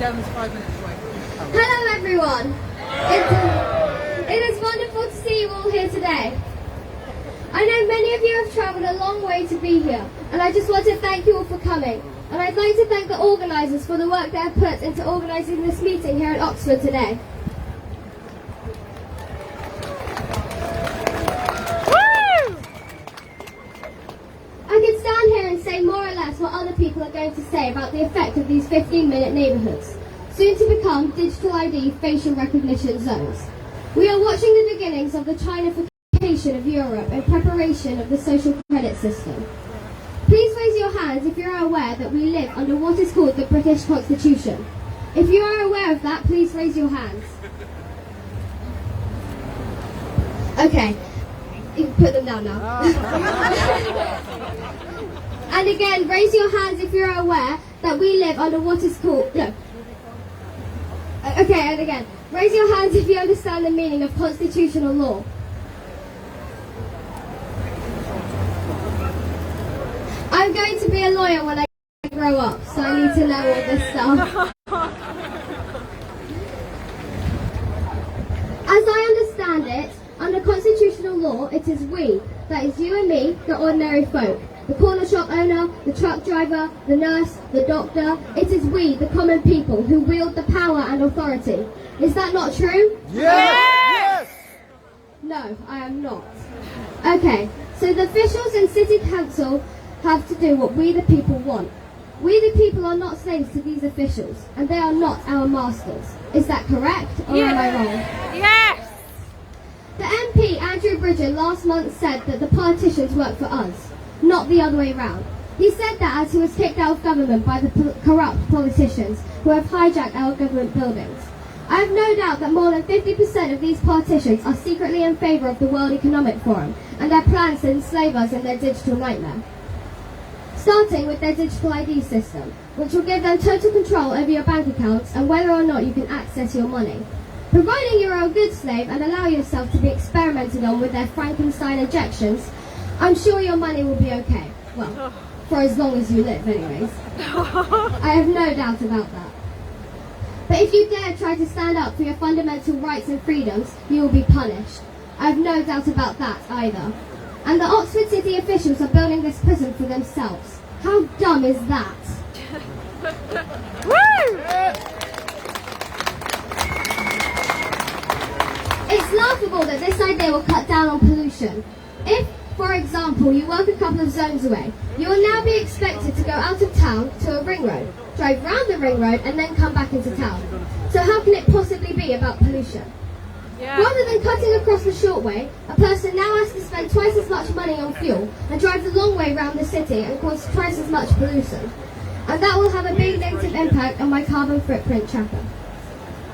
Devon's 5 minutes away. Hello everyone. It is wonderful to see you all here today. I know many of you have travelled a long way to be here, and I just want to thank you all for coming. And I'd like to thank the organisers for the work they have put into organising this meeting here at Oxford today. I could stand here and say more or less what other people are going to say about the effect of these 15-minute neighbourhoods, soon to become digital ID facial recognition zones. We are watching the beginnings of the Chinification of Europe in preparation of the social credit system. Please raise your hands if you are aware that we live under what is called the British Constitution. If you are aware of that, please raise your hands. Okay, you can put them down now. And again, raise your hands if you're aware that we live under what is called... No. Okay, and again, raise your hands if you understand the meaning of constitutional law. I'm going to be a lawyer when I grow up, so I need to know all this stuff. As I understand it, under constitutional law, it is we, that is you and me, the ordinary folk, the corner shop owner, the truck driver, the nurse, the doctor. It is we, the common people, who wield the power and authority. Is that not true? Yes! No, I am not. Okay, so the officials and city council have to do what we the people want. We the people are not slaves to these officials, and they are not our masters. Is that correct, or am I wrong? Yes! The MP, Andrew Bridger, last month said that the politicians work for us, not the other way round. He said that as he was kicked out of government by the corrupt politicians who have hijacked our government buildings. I have no doubt that more than 50% of these politicians are secretly in favour of the World Economic Forum and their plans to enslave us in their digital nightmare. Starting with their digital ID system, which will give them total control over your bank accounts and whether or not you can access your money. Providing you're a good slave and allow yourself to be experimented on with their Frankenstein injections, I'm sure your money will be okay. Well, for as long as you live anyways. I have no doubt about that. But if you dare try to stand up for your fundamental rights and freedoms, you will be punished. I have no doubt about that either. And the Oxford City officials are building this prison for themselves. How dumb is that? Woo! It's laughable that this idea will cut down on pollution. If, for example, you work a couple of zones away, you will now be expected to go out of town to a ring road, drive round the ring road and then come back into town. So how can it possibly be about pollution? Yeah. Rather than cutting across the short way, a person now has to spend twice as much money on fuel and drive the long way round the city and cause twice as much pollution. And that will have a big negative impact on my carbon footprint tracker.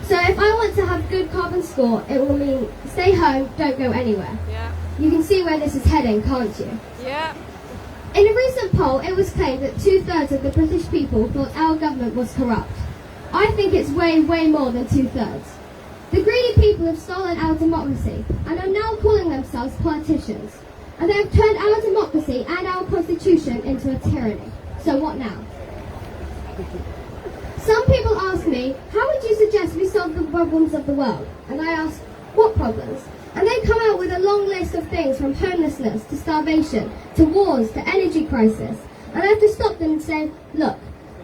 So if I want to have good carbon score, it will mean stay home, don't go anywhere. Yeah. You can see where this is heading, can't you? Yeah. In a recent poll, it was claimed that 2/3 of the British people thought our government was corrupt. I think it's way, way more than 2/3. The greedy people have stolen our democracy and are now calling themselves politicians. And they have turned our democracy and our constitution into a tyranny. So what now? Some people ask me, how would you suggest we solve the problems of the world? And I ask, what problems? And they come out with a long list of things from homelessness to starvation, to wars, to energy crisis. And I have to stop them and say, look,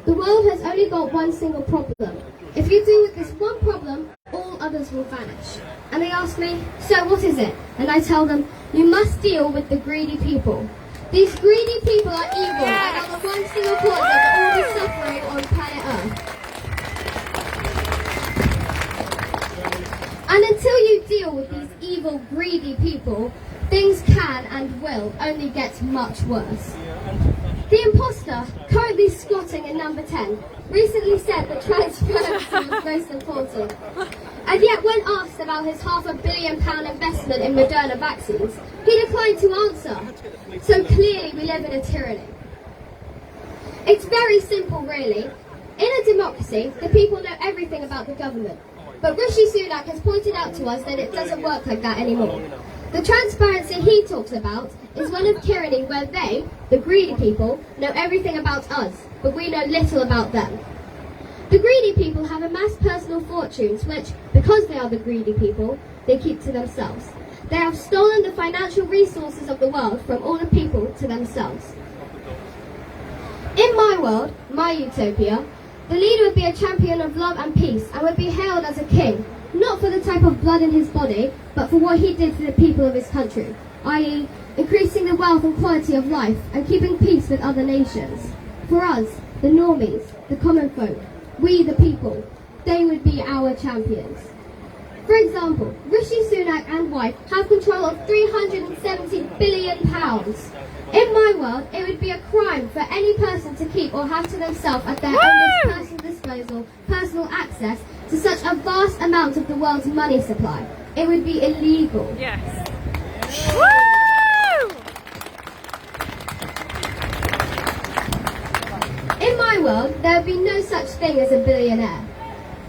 the world has only got one single problem. If you deal with this one problem, all others will vanish. And they ask me, so what is it? And I tell them, you must deal with the greedy people. These greedy people are evil and are the one single cause of all the suffering on planet Earth. And until you deal with these evil, greedy people, things can and will only get much worse. The imposter, currently squatting in number 10, recently said that transparency was most important. And yet when asked about his £500 million investment in Moderna vaccines, he declined to answer. So clearly we live in a tyranny. It's very simple really. In a democracy, the people know everything about the government. But Rishi Sunak has pointed out to us that it doesn't work like that anymore. The transparency he talks about is one of tyranny where they, the greedy people, know everything about us, but we know little about them. The greedy people have amassed personal fortunes which, because they are the greedy people, they keep to themselves. They have stolen the financial resources of the world from all the people to themselves. In my world, my utopia, the leader would be a champion of love and peace and would be hailed as a king, not for the type of blood in his body, but for what he did for the people of his country, i.e., increasing the wealth and quality of life and keeping peace with other nations. For us, the normies, the common folk, we the people, they would be our champions. For example, Rishi Sunak and wife have control of £370 billion. In my world, it would be a crime for any person to keep or have to themselves at their own personal disposal, personal access to such a vast amount of the world's money supply. It would be illegal. Yes. Woo! In my world, there would be no such thing as a billionaire.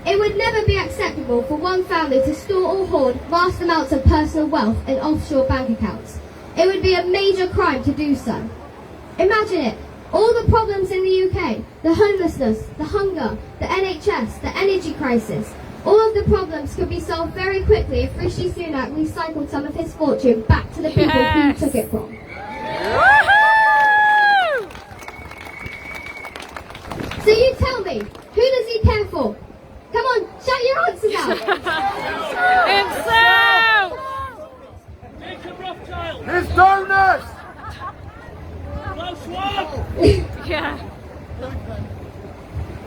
It would never be acceptable for one family to store or hoard vast amounts of personal wealth in offshore bank accounts. It would be a major crime to do so. Imagine it, all the problems in the UK, the homelessness, the hunger, the NHS, the energy crisis, all of the problems could be solved very quickly if Rishi Sunak recycled some of his fortune back to the people Yes. who took it from. Woohoo! So you tell me, who does he care for? Come on, shout your answers out. Himself! His donors! Close one! Yeah.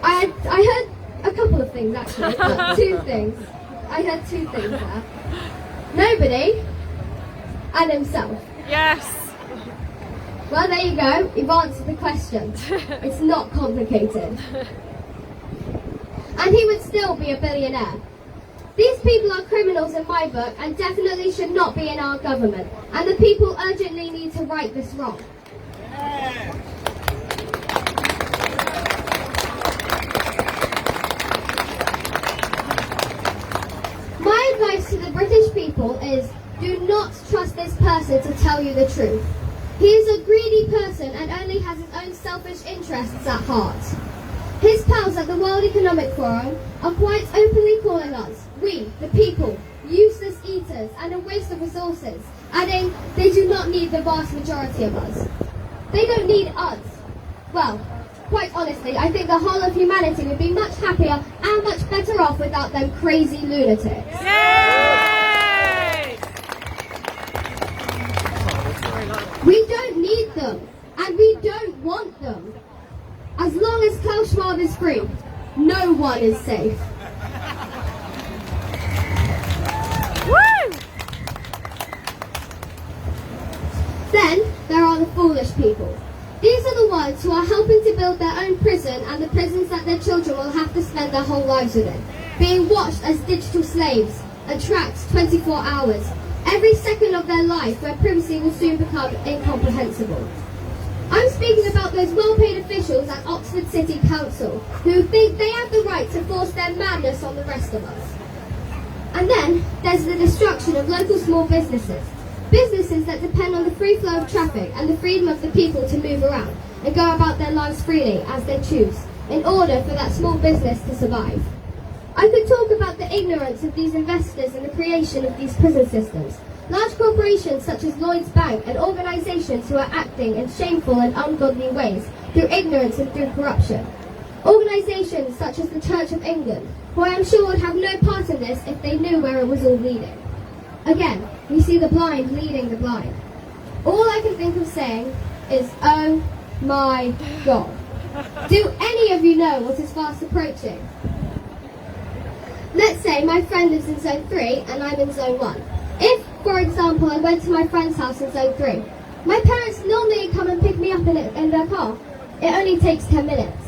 I heard a couple of things actually, but two things. I heard two things there. Nobody and himself. Yes. Well, there you go. You've answered the question. It's not complicated. And he would still be a billionaire. These people are criminals in my book and definitely should not be in our government. And the people urgently need to right this wrong. My advice to the British people is, do not trust this person to tell you the truth. He is a greedy person and only has his own selfish interests at heart. His pals at the World Economic Forum are quite openly calling us, we, the people, useless eaters and a waste of resources, adding, they do not need the vast majority of us. They don't need us. Well, quite honestly, I think the whole of humanity would be much happier and much better off without them crazy lunatics. Yay! We don't need them, and we don't want them. As long as Klaus Schwab is free, no one is safe. Woo! Then there are the foolish people. These are the ones who are helping to build their own prison and the prisons that their children will have to spend their whole lives within, being watched as digital slaves and tracked 24 hours, every second of their life where privacy will soon become incomprehensible. I'm speaking about those well-paid officials at Oxford City Council who think they have the right to force their madness on the rest of us. And then there's the destruction of local small businesses. Businesses that depend on the free flow of traffic and the freedom of the people to move around and go about their lives freely as they choose, in order for that small business to survive. I could talk about the ignorance of these investors in the creation of these prison systems. Large corporations such as Lloyd's Bank and organisations who are acting in shameful and ungodly ways through ignorance and through corruption. Organisations such as the Church of England, who I am sure would have no part in this if they knew where it was all leading. Again, we see the blind leading the blind. All I can think of saying is, oh my God. Do any of you know what is fast approaching? Let's say my friend lives in Zone 3 and I'm in Zone 1. If, for example, I went to my friend's house in Zone 3, my parents normally come and pick me up in their car. It only takes 10 minutes.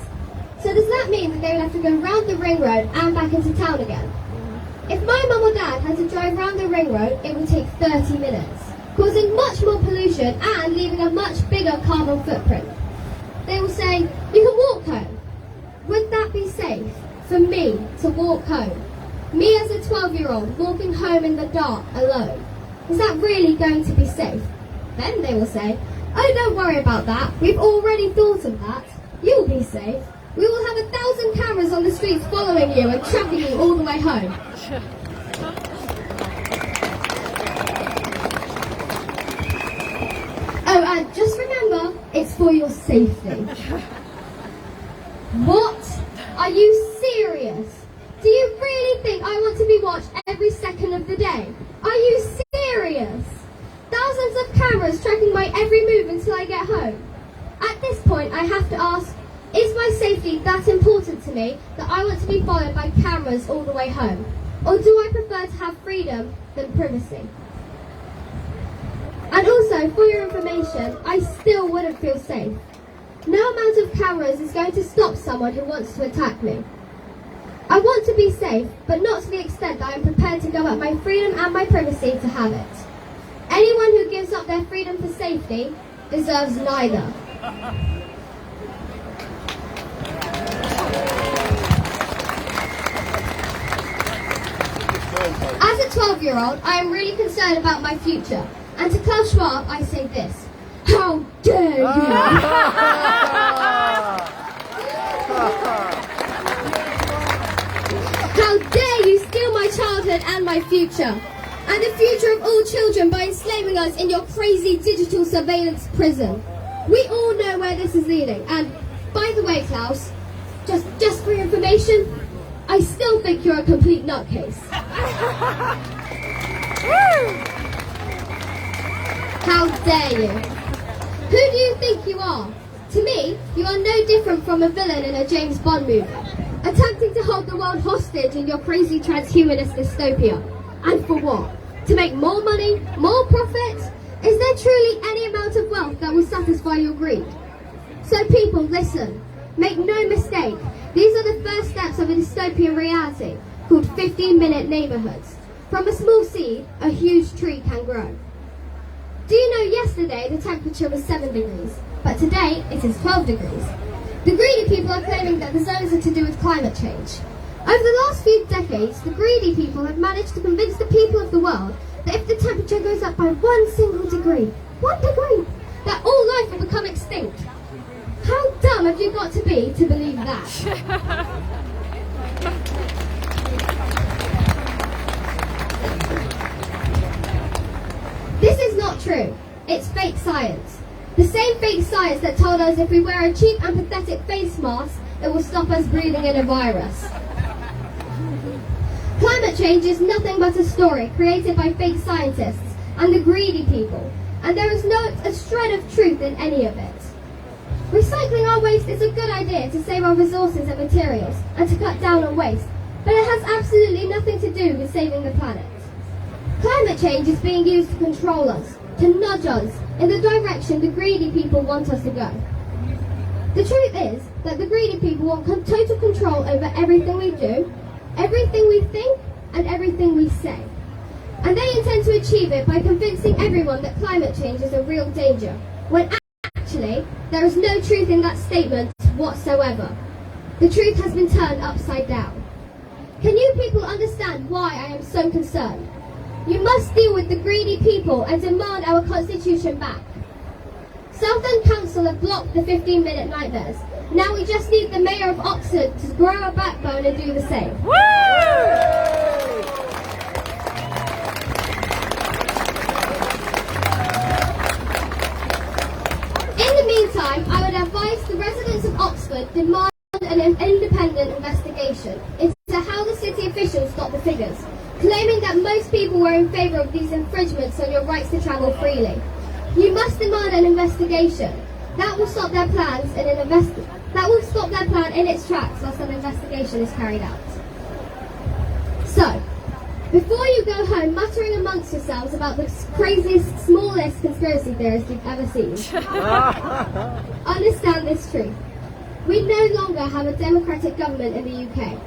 So does that mean that they would have to go round the ring road and back into town again? If my mum or dad had to drive round the ring road, it would take 30 minutes, causing much more pollution and leaving a much bigger carbon footprint. They will say, you can walk home. Would that be safe for me to walk home? Me as a 12-year-old walking home in the dark alone. Is that really going to be safe? Then they will say, oh, don't worry about that. We've already thought of that. You'll be safe. We will have 1,000 cameras on the streets following you and tracking you all the way home. Oh, and just remember, it's for your safety. What? Are you serious? Do you really think I want to be watched every second of the day? Are you serious? Thousands of cameras tracking my every move until I get home. At this point, I have to ask, is my safety that important to me that I want to be followed by cameras all the way home? Or do I prefer to have freedom than privacy? And also, for your information, I still wouldn't feel safe. No amount of cameras is going to stop someone who wants to attack me. I want to be safe, but not to the extent that I am prepared to give up my freedom and my privacy to have it. Anyone who gives up their freedom for safety deserves neither. As a 12-year-old, I am really concerned about my future. And to Klaus Schwab, I say this. How dare you! How dare you steal my childhood and my future, and the future of all children by enslaving us in your crazy digital surveillance prison. We all know where this is leading, and by the way, Klaus, just for your information, I still think you're a complete nutcase. How dare you? Who do you think you are? To me, you are no different from a villain in a James Bond movie, attempting to hold the world hostage in your crazy transhumanist dystopia. And for what? To make more money? More profit? Is there truly any amount of wealth that will satisfy your greed? So people, listen. Make no mistake. These are the first steps of a dystopian reality called 15-minute neighborhoods. From a small seed, a huge tree can grow. Do you know yesterday the temperature was 7 degrees, but today it is 12 degrees. The greedy people are claiming that the zones are to do with climate change. Over the last few decades, the greedy people have managed to convince the people of the world that if the temperature goes up by 1 single degree, 1 degree, that all life will become extinct. How dumb have you got to be to believe that? This is not true. It's fake science. The same fake science that told us if we wear a cheap and pathetic face mask, it will stop us breathing in a virus. Climate change is nothing but a story created by fake scientists and the greedy people, and there is not a shred of truth in any of it. Recycling our waste is a good idea to save our resources and materials and to cut down on waste, but it has absolutely nothing to do with saving the planet. Climate change is being used to control us, to nudge us in the direction the greedy people want us to go. The truth is that the greedy people want total control over everything we do, everything we think, and everything we say. And they intend to achieve it by convincing everyone that climate change is a real danger, when actually there is no truth in that statement whatsoever. The truth has been turned upside down. Can you people understand why I am so concerned? You must deal with the greedy people and demand our constitution back. Southend Council have blocked the 15-minute nightmares. Now we just need the Mayor of Oxford to grow a backbone and do the same. Woo! In the meantime, I would advise the residents of Oxford demand an independent investigation into how the city officials got the figures, claiming that most people were in favour of these infringements on your rights to travel freely. You must demand an investigation. That will stop their plans in its tracks whilst an investigation is carried out. So, before you go home muttering amongst yourselves about the craziest, smallest conspiracy theorist you've ever seen, understand this truth. We no longer have a democratic government in the UK.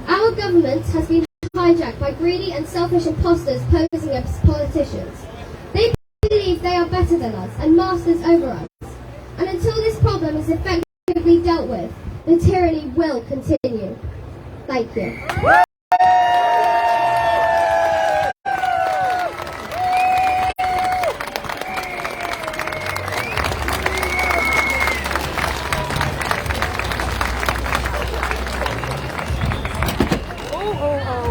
Our government has been hijacked by greedy and selfish imposters posing as politicians. They believe they are better than us and masters over us. And until this problem is effectively dealt with, the tyranny will continue. Thank you. oh, oh.